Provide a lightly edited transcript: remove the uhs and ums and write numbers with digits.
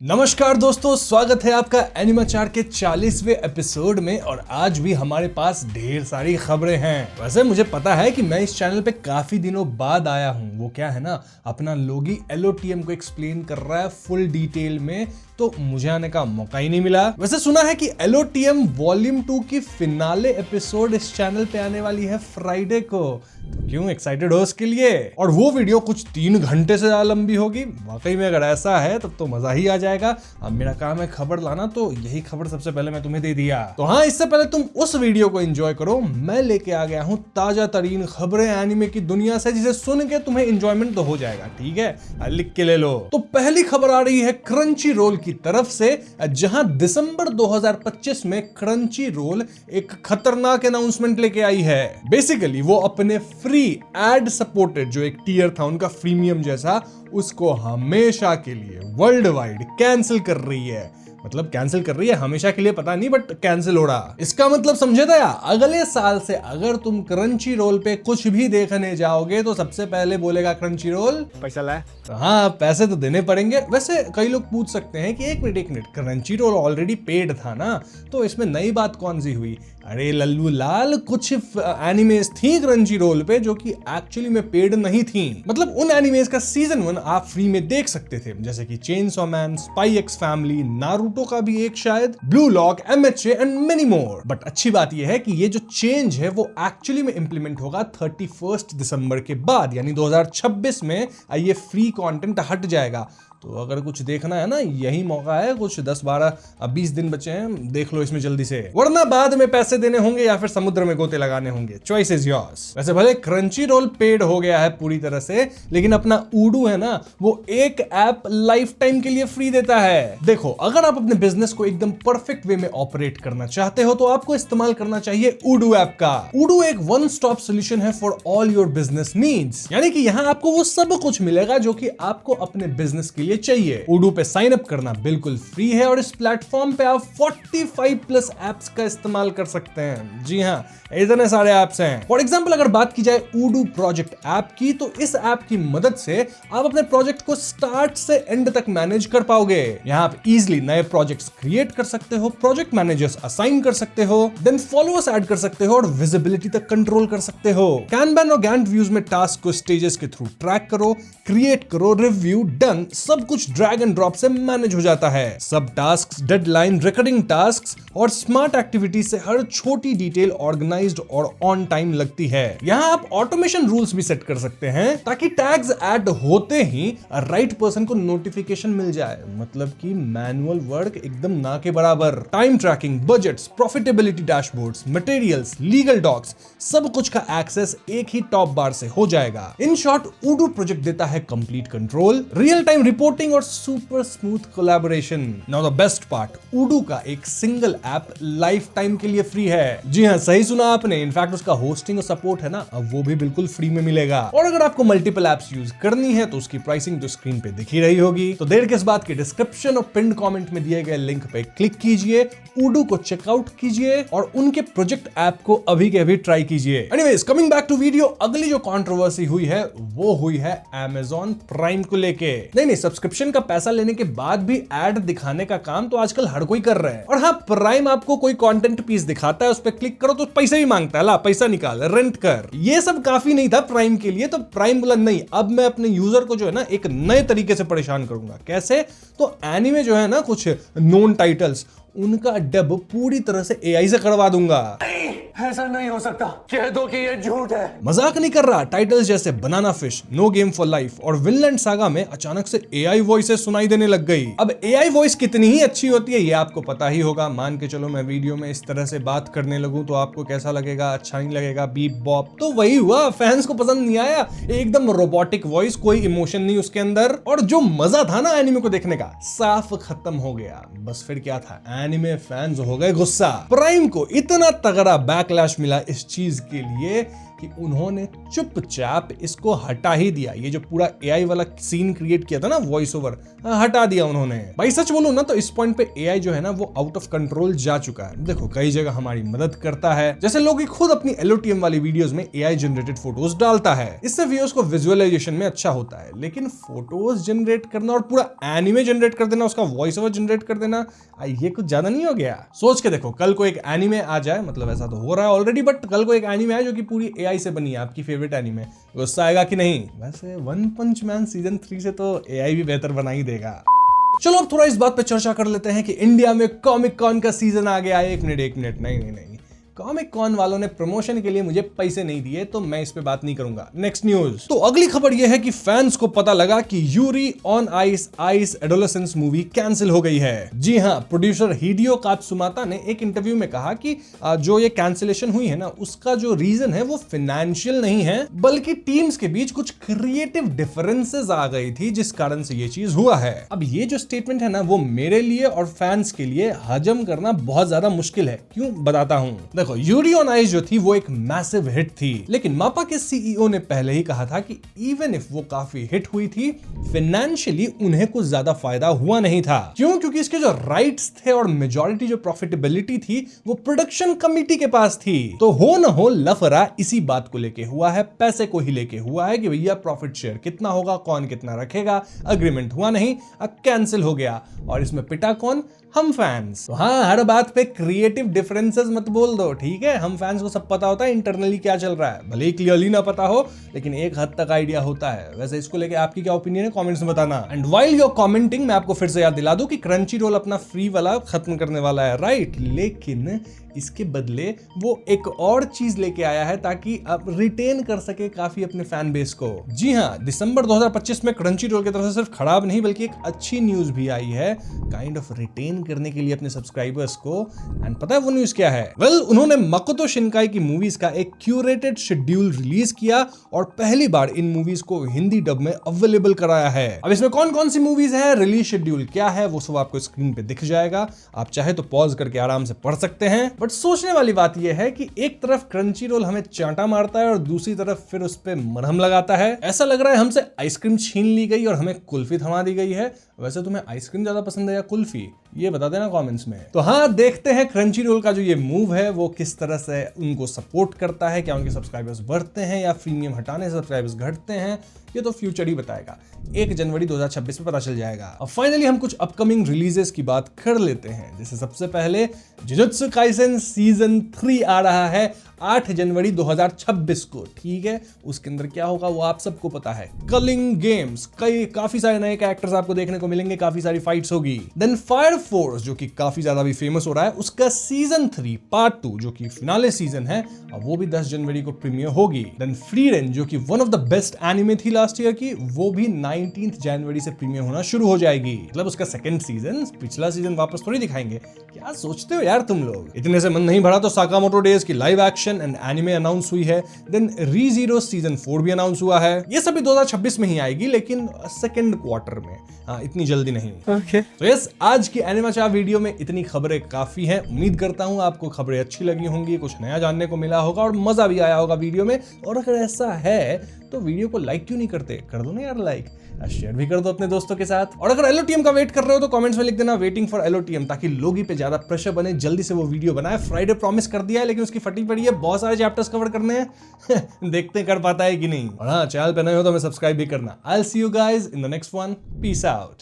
नमस्कार दोस्तों, स्वागत है आपका एनिमाचार के 40वें एपिसोड में। और आज भी हमारे पास ढेर सारी खबरें हैं। वैसे मुझे पता है कि मैं इस चैनल पे काफी दिनों बाद आया हूँ। वो क्या है ना, अपना लोगी LOTM को एक्सप्लेन कर रहा है फुल डिटेल में, तो मुझे आने का मौका ही नहीं मिला। वैसे सुना है कि LOTM वॉल्यूम 2 की फिनाले एपिसोड इस चैनल पे आने वाली है फ्राइडे को। तो क्यों एक्साइटेड हो उसके लिए? और वो वीडियो कुछ 3 घंटे से ज्यादा लंबी होगी। वाकई में अगर ऐसा है तब तो मजा ही आ जाएगा। अब मेरा काम है खबर लाना, तो यही खबर सबसे पहले मैं तुम्हें दे दिया। तो हाँ, इससे पहले तुम उस वीडियो को एंजॉय करो, मैं लेके आ गया हूँ ताजा तरीन खबरें एनिमे की दुनिया से, जिसे सुन के तुम्हें एंजॉयमेंट तो हो जाएगा। ठीक है, लिख के ले लो। तो पहली खबर आ रही है क्रंची रोल की तरफ से, जहां दिसंबर 2025 में क्रंची रोल एक खतरनाक अनाउंसमेंट लेके आई है। बेसिकली वो अपने फ्री एड सपोर्टेड जो एक टियर था उनका प्रीमियम जैसा, उसको हमेशा के लिए वर्ल्ड वाइड कैंसिल कर रही है। मतलब कैंसिल कर रही है, हमेशा के लिए पता नहीं, बट कैंसिल हो रहा। इसका मतलब समझे था या? अगले साल से अगर तुम क्रंची रोल पे कुछ भी देखने जाओगे तो सबसे पहले बोलेगा क्रंची रोल पैसा लाए। तो हाँ, पैसे तो देने पड़ेंगे। वैसे कई लोग पूछ सकते हैं कि एक minute, crunchy roll already paid था ना, तो इसमें नई बात कौन सी हुई? अरे लल्लू लाल, कुछ एनिमेज थी क्रंची रोल पे जो कि एक्चुअली में पेड नहीं थी। मतलब उन एनिमेज का सीजन 1 आप फ्री में देख सकते थे, जैसे कि chainsaw man, spy x family, Naruto का भी एक शायद, blue lock, MHA and many more. But अच्छी बात यह है कि ये जो चेंज है वो एक्चुअली में इंप्लीमेंट होगा 31 दिसंबर के बाद, यानी 2026 में ये फ्री कंटेंट हट जाएगा। तो अगर कुछ देखना है ना, यही मौका है। कुछ 10-12-20 दिन बचे हैं, देख लो इसमें जल्दी से, वरना बाद में पैसे देने होंगे या फिर समुद्र में गोते लगाने होंगे। Choice is yours. वैसे भले क्रंची रोल पेड हो गया है पूरी तरह से, लेकिन अपना उडू है ना, वो एक ऐप लाइफ टाइम के लिए फ्री देता है। देखो, अगर आप अपने बिजनेस को एकदम परफेक्ट वे में ऑपरेट करना चाहते हो तो आपको इस्तेमाल करना चाहिए उडू ऐप का। उडू एक वन स्टॉप सोल्यूशन है for all your business needs, यानी कि यहाँ आपको वो सब कुछ मिलेगा जो कि आपको अपने बिजनेस के लिए चाहिए। उडू पे साइन अप करना बिल्कुल फ्री है और इस प्लेटफॉर्म पे आप 45+ एप्स का इस्तेमाल कर सकते हैं। जी हाँ, इतने सारे एप्स हैं। फॉर एग्जांपल अगर बात की जाए उडू प्रोजेक्ट ऐप की, तो इस ऐप की मदद से आप अपने प्रोजेक्ट को स्टार्ट से एंड तक मैनेज कर पाओगे। यहाँ आप इजीली नए प्रोजेक्ट्स क्रिएट कर सकते हो, प्रोजेक्ट मैनेजर्स असाइन कर सकते हो, देन फॉलोअर्स ऐड कर सकते हो और विजिबिलिटी तक कंट्रोल कर सकते हो। कैनबैन और गैंट व्यूज में टास्क को स्टेजेस के थ्रू ट्रैक करो, क्रिएट करो, रिव्यू, डन, सब कुछ ड्रैग एंड ड्रॉप से मैनेज हो जाता है। सब टास्क, डेडलाइन, रिकरिंग टास्क और स्मार्ट एक्टिविटी से हर छोटी डिटेल ऑर्गेनाइज्ड और ऑन टाइम लगती है। यहाँ आप ऑटोमेशन रूल्स भी सेट कर सकते हैं ताकि टैग्स ऐड होते ही राइट पर्सन को नोटिफिकेशन मिल जाए। मतलब कि मैनुअल वर्क एकदम ना के बराबर। Time tracking, budgets, profitability dashboards, materials, legal docs, सब कुछ का एक्सेस एक ही टॉप बार से हो जाएगा। इन शॉर्ट, उडू प्रोजेक्ट देता है complete control, real time reporting और super smooth collaboration. Now the best part, Odoo का एक सिंगल ऐप लाइफ टाइम के लिए फ्री है। जी हाँ, सही सुना आपने। इनफैक्ट उसका होस्टिंग और सपोर्ट है ना, अब वो भी बिल्कुल फ्री में मिलेगा। और अगर आपको मल्टीपल एप्स यूज करनी है तो उसकी प्राइसिंग तो स्क्रीन पे दिख ही रही होगी। तो देर किस बात की, डिस्क्रिप्शन और पिन कमेंट में दिए गए लिंक पे क्लिक कीजिए, उडू को चेकआउट कीजिए और उनके प्रोजेक्ट ऐप को अभी के अभी ट्राई कीजिए। Anyways, coming back to video, अगली जो कंट्रोवर्सी हुई है वो हुई है Amazon प्राइम को लेके। नहीं, सब्सक्रिप्शन का पैसा लेने के बाद भी ऐड दिखाने का काम तो आजकल हर कोई कर रहा है। और हाँ, प्राइम आपको कोई कंटेंट पीस दिखाता है, उस पर क्लिक करो तो पैसे भी मांगता है, ला पैसा निकाल, रेंट कर। ये सब काफी नहीं था प्राइम के लिए, तो प्राइम बोला नहीं, अब मैं अपने यूजर को जो है ना एक नए तरीके से परेशान करूंगा। कैसे? तो एनीमे जो है ना, कुछ नोन टाइटल्स, उनका डब पूरी तरह से AI से करवा दूंगा। ऐसा नहीं हो सकता, कह दो कि ये झूठ है। मजाक नहीं कर रहा। टाइटल्स जैसे Banana Fish, No Game for Life और विनलैंड सागा में अचानक से AI वॉइसेस सुनाई देने लग गई। अब AI वॉइस कितनी ही अच्छी होती है ये आपको पता ही होगा। मान के चलो मैं वीडियो में इस तरह से बात करने लगूं तो आपको कैसा लगेगा? अच्छा नहीं लगेगा, बीप बॉप। तो वही हुआ, फैंस को पसंद नहीं आया। एकदम रोबोटिक वॉइस, कोई इमोशन नहीं उसके अंदर। और जो मजा था ना एनिमे को देखने का, साफ खत्म हो गया। बस फिर क्या था, एनिमे फैंस हो गए गुस्सा। प्राइम को इतना तगड़ा बैकलैश मिला इस चीज के लिए कि उन्होंने चुपचाप इसको हटा ही दिया। ये जो पूरा एआई वाला सीन क्रिएट किया था ना वॉइस ओवर, हटा दिया उन्होंने। भाई सच बोलूं ना तो इस पॉइंट पे एआई जो है ना वो आउट ऑफ कंट्रोल जा चुका है। देखो कई जगह हमारी मदद करता है, जैसे लोग खुद अपनी एलओटीएम वाली वीडियोस में एआई जनरेटेड फोटोज डालता है, इससे व्यूअर्स को विजुअलाइजेशन में अच्छा होता है। लेकिन फोटोज जनरेट करना और पूरा एनिमे जनरेट कर देना, उसका वॉइस ओवर जनरेट कर देना, ये कुछ ज्यादा नहीं हो गया? सोच के देखो, कल को एक एनिमे आ जाए, मतलब ऐसा तो हो रहा है ऑलरेडी, बट कल को एक एनिमे आए जो कि पूरी एआई से बनी है, आपकी फेवरेट एनिमे, गुस्सा आएगा कि नहीं? वैसे वन पंच मैन सीजन 3 से तो एआई भी बेहतर बना ही देगा। चलो अब थोड़ा इस बात पे चर्चा कर लेते हैं कि इंडिया में कॉमिक कॉन का सीजन आ गया है। एक मिनट, नहीं, कॉमिक कॉन वालों ने प्रमोशन के लिए मुझे पैसे नहीं दिए तो मैं इस पे बात नहीं करूंगा। Next news. तो अगली खबर यह है कि फैंस को पता लगा कि Yuri on ice adolescence movie cancel हो गई है। जी हां, प्रोड्यूसर हिडियो कात्सुमाता ने एक इंटरव्यू में कहा कि जो ये कैंसिलेशन हुई है ना, उसका जो रीजन है वो फाइनेंशियल नहीं है, बल्कि टीम्स के बीच कुछ क्रिएटिव डिफरेंसेस आ गई थी, जिस कारण से ये चीज हुआ है। अब ये जो स्टेटमेंट है ना, वो मेरे लिए और फैंस के लिए हजम करना बहुत ज्यादा मुश्किल है। क्यों, बताता हूं। देखो, यूरी ऑन आइस जो थी वो एक मैसिव हिट थी, लेकिन मापा के सीईओ ने पहले ही कहा था कि इवन इफ वो काफी हिट हुई थी, फाइनेंशियली उन्हें कुछ ज्यादा फायदा हुआ नहीं था। क्यों? क्योंकि इसके जो राइट्स थे और मेजॉरिटी जो प्रॉफिटेबिलिटी थी वो प्रोडक्शन कमिटी के पास थी। तो हो न हो लफड़ा इसी बात को लेके हुआ है, पैसे को ही लेके हुआ है कि भैया प्रॉफिट शेयर कितना होगा, कौन कितना रखेगा, अग्रीमेंट हुआ नहीं, कैंसिल हो गया। और इसमें पिटा कौन? हम फैंस। तो हाँ, हर बात पे क्रिएटिव डिफरेंसेस मत बोल दो, ठीक है? हम फैंस को सब पता होता है इंटरनली क्या चल रहा है, भले ही क्लियरली ना पता हो, लेकिन एक हद तक आइडिया होता है। वैसे इसको लेके आपकी क्या ओपिनियन है, कमेंट्स में बताना। And while you are commenting, मैं आपको फिर से याद दिला दूं कि क्रंची रोल अपना फ्री वाला खत्म करने वाला है, राइट? लेकिन इसके बदले वो एक और चीज लेके आया है ताकि आप रिटेन कर सके काफी अपने फैन बेस को। जी हाँ, दिसंबर 2025 में क्रंची रोल की तरफ से सिर्फ खराब नहीं बल्कि एक अच्छी न्यूज भी आई है, काइंड ऑफ रिटेन करने के लिए अपने सब्सक्राइबर्स को। एंड पता है वो न्यूज क्या है? वेल, उन्होंने मकोतो शिनकाई की मूवीज का एक क्यूरेटेड शेड्यूल रिलीज किया और पहली बार इन मूवीज को हिंदी डब में अवेलेबल कराया है। अब इसमें कौन कौन सी मूवीज है, रिलीज शेड्यूल क्या है, वो सब आपको स्क्रीन पे दिख जाएगा। आप चाहे तो पॉज करके आराम से पढ़ सकते हैं। बट सोचने वाली बात यह है कि एक तरफ क्रंची रोल हमें चांटा मारता है और दूसरी तरफ फिर उस पे मरहम लगाता है। ऐसा लग रहा है हमसे आइसक्रीम छीन ली गई और हमें कुल्फी थमा दी गई है। वैसे तुम्हें आइसक्रीम ज्यादा पसंद है या कुल्फी, ये बता देना कमेंट्स में। तो हाँ, देखते हैं क्रंची रोल का जो ये मूव है वो किस तरह से उनको सपोर्ट करता है। क्या उनके सब्सक्राइबर्स बढ़ते हैं या प्रीमियम हटाने से सब्सक्राइबर्स घटते हैं, ये तो फ्यूचर ही बताएगा। 1 जनवरी 2026 में पता चल जाएगा। अब फाइनली हम कुछ अपकमिंग रिलीजेस की बात कर लेते हैं। जैसे सबसे पहले जुजुत्सु काइसेन सीजन 3 आ रहा है 8 जनवरी 2026 को, ठीक है? उसके अंदर क्या होगा वो आप सबको पता है। कलिंग गेम्स, काफी सारे नए कैरेक्टर्स आपको देखने को मिलेंगे, काफी सारी फाइट्स होगी। देन फायर फोर्स जो कि काफी ज्यादा भी फेमस हो रहा है, उसका सीजन 3 पार्ट 2 जो कि फिनाले सीजन है, और वो भी 10 जनवरी को प्रीमियर होगी। देन फ्री रेंज जो कि one of the best anime थी लास्ट ईयर की, वो भी 19 जनवरी से प्रीमियर होना शुरू हो जाएगी। मतलब उसका सेकंड सीजन, पिछला सीजन वापस थोड़ी दिखाएंगे। क्या सोचते हो यार तुम लोग? इतने से मन नहीं भरा तो साकामोटो डेज की live action and anime announce हुई है। देन रीज़ीरो सीजन 4 भी अनाउंस हुआ है। ये सभी 2026 में ही आएगी, लेकिन सेकंड क्वार्टर में, हाँ, इतनी जल्दी नहीं। ओके। तो यस, आज की एनिमेचा वीडियो में इतनी खबरें काफी हैं। उम्मीद करता हूं आपको खबरें अच्छी लगी होंगी, कुछ नया जानने को मिला होगा और मजा भी आया होगा वीडियो में। और अगर ऐसा है तो वीडियो को लाइक क्यों नहीं करते? कर दो ना यार लाइक, शेयर भी कर दो अपने दोस्तों के साथ। और अगर एलओटीएम का वेट कर रहे हो तो कमेंट्स में लिख देना वेटिंग फॉर एलओटीएम, ताकि लोगी पे ज्यादा प्रेशर बने, जल्दी से वो वीडियो बनाए। फ्राइडे प्रॉमिस कर दिया है लेकिन उसकी फटी पड़ी है, बहुत सारे चैप्टर्स कवर करने हैं देखते कर पाता है कि नहीं। और हाँ, चैनल पे नए हो तो हमें सब्सक्राइब भी करना। I will see you guys in the next one. Peace out.